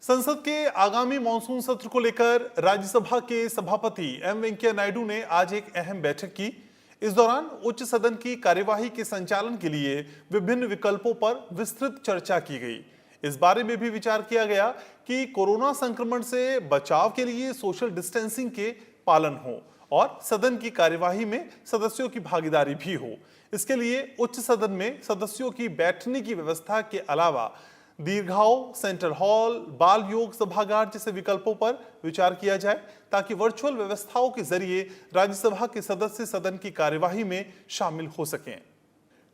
संसद के आगामी मॉनसून सत्र को लेकर राज्यसभा के सभापति एम वेंकैया नायडू ने आज एक अहम बैठक की। इस दौरान उच्च सदन की कार्यवाही के संचालन के लिए विभिन्न विकल्पों पर विस्तृत चर्चा की गई। इस बारे में भी विचार किया गया कि कोरोना संक्रमण से बचाव के लिए सोशल डिस्टेंसिंग के पालन हो और सदन की कार्यवाही में सदस्यों की भागीदारी भी हो। इसके लिए उच्च सदन में सदस्यों की बैठने की व्यवस्था के अलावा दीर्घाओं, सेंट्रल हॉल, बाल योग सभागार जैसे विकल्पों पर विचार किया जाए ताकि वर्चुअल व्यवस्थाओं के जरिए राज्यसभा के सदस्य सदन की कार्यवाही में शामिल हो सकें।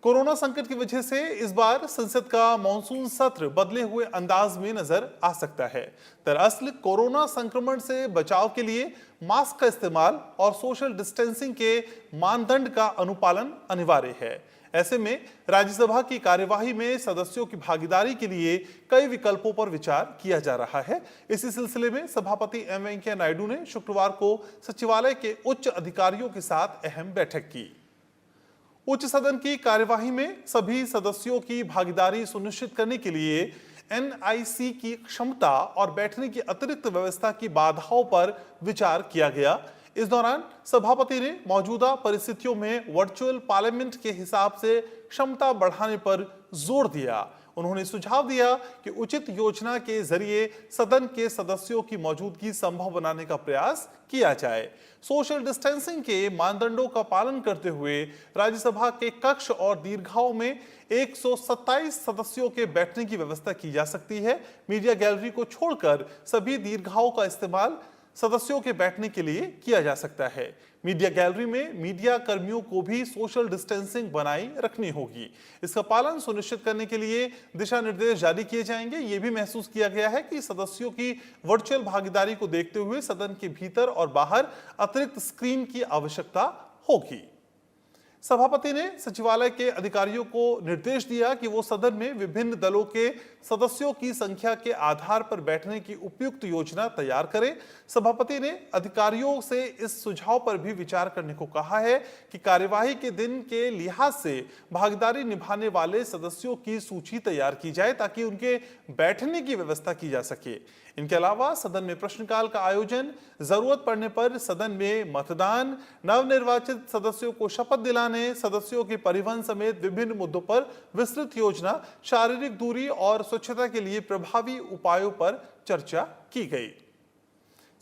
कोरोना संकट की वजह से इस बार संसद का मॉनसून सत्र बदले हुए अंदाज में नजर आ सकता है। दरअसल कोरोना संक्रमण से बचाव के लिए मास्क का इस्तेमाल और सोशल डिस्टेंसिंग के मानदंड का अनुपालन अनिवार्य है। ऐसे में राज्यसभा की कार्यवाही में सदस्यों की भागीदारी के लिए कई विकल्पों पर विचार किया जा रहा है। इसी सिलसिले में सभापति एम वेंकैया नायडू ने शुक्रवार को सचिवालय के उच्च अधिकारियों के साथ अहम बैठक की। उच्च सदन की कार्यवाही में सभी सदस्यों की भागीदारी सुनिश्चित करने के लिए एनआईसी की क्षमता और बैठने की अतिरिक्त व्यवस्था की बाधाओं पर विचार किया गया। इस दौरान सभापति ने मौजूदा परिस्थितियों में वर्चुअल पार्लियामेंट के हिसाब से क्षमता बढ़ाने पर जोर दिया। उन्होंने सुझाव दिया कि उचित योजना के जरिए सदन के सदस्यों की मौजूदगी संभव बनाने का प्रयास किया जाए। सोशल डिस्टेंसिंग के मानदंडों का पालन करते हुए राज्यसभा के कक्ष और दीर्घाओं में 127 सदस्यों के बैठने की व्यवस्था की जा सकती है। मीडिया गैलरी को छोड़कर सभी दीर्घाओं का इस्तेमाल सदस्यों के बैठने के लिए किया जा सकता है। मीडिया गैलरी में मीडिया कर्मियों को भी सोशल डिस्टेंसिंग बनाई रखनी होगी। इसका पालन सुनिश्चित करने के लिए दिशा निर्देश जारी किए जाएंगे। यह भी महसूस किया गया है कि सदस्यों की वर्चुअल भागीदारी को देखते हुए सदन के भीतर और बाहर अतिरिक्त स्क्रीन की आवश्यकता होगी। सभापति ने सचिवालय के अधिकारियों को निर्देश दिया कि वो सदन में विभिन्न दलों के सदस्यों की संख्या के आधार पर बैठने की उपयुक्त योजना तैयार करें। सभापति ने अधिकारियों से इस सुझाव पर भी विचार करने को कहा है कि कार्यवाही के दिन के लिहाज से भागीदारी निभाने वाले सदस्यों की सूची तैयार की जाए ताकि उनके बैठने की व्यवस्था की जा सके। इनके अलावा सदन में प्रश्नकाल का आयोजन, जरूरत पड़ने पर सदन में मतदान, नवनिर्वाचित सदस्यों को शपथ दिलाने, सदस्यों के परिवहन समेत विभिन्न मुद्दों पर विस्तृत योजना, शारीरिक दूरी और स्वच्छता के लिए प्रभावी उपायों पर चर्चा की गई।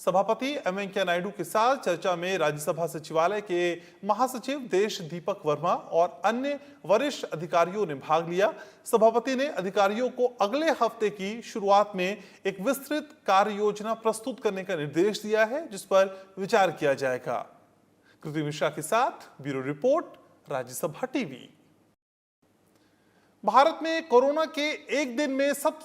सभापति एम वेंकैया नायडू के साथ चर्चा में राज्यसभा सचिवालय के महासचिव देश दीपक वर्मा और अन्य वरिष्ठ अधिकारियों ने भाग लिया। सभापति ने अधिकारियों को अगले हफ्ते की शुरुआत में एक विस्तृत कार्य योजना प्रस्तुत करने का निर्देश दिया है, जिस पर विचार किया जाएगा। कृति मिश्रा के साथ bureau report, Rajya Sabha TV. Bharat में कोरोना के एक दिन में सबसे